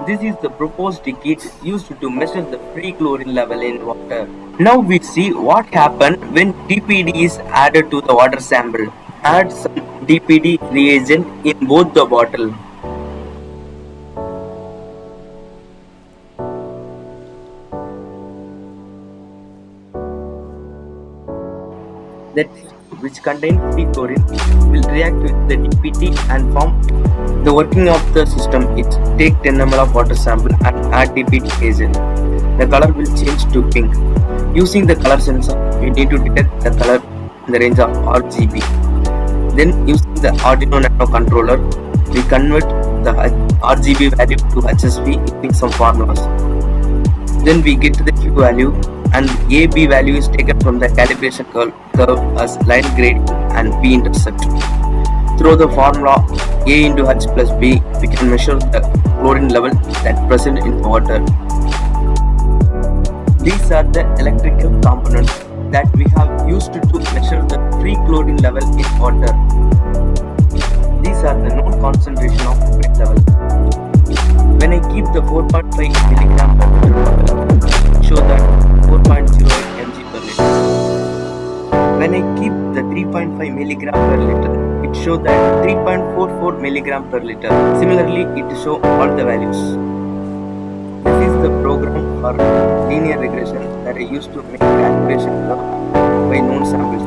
This is the proposed kit used to measure the free chlorine level in water. Now we see what happens when DPD is added to the water sample. Add some DPD reagent in both the bottle. The tissue which contains free chlorine will react with the DPT and form the working of the system is take 10 ml of water sample and add DPT agent. The color will change to pink. Using the color sensor, we need to detect the color in the range of RGB. Then using the Arduino Nano controller, we convert the RGB value to HSV using some formulas. Then we get the Q value, and AB value is taken from the calibration curve as line gradient and B intercept. Through the formula A into H plus B, we can measure the chlorine level that present in the water. These are the electrical components that we have used to measure the free chlorine level in water. These are the known concentration of chlorine level. When I keep the 4.5 mg per liter, show that 4.08 mg per liter. When I keep the 3.5 mg per liter, it shows that 3.44 mg per liter. Similarly, it shows all the values. This is the program for linear regression that I used to make calibration by known samples.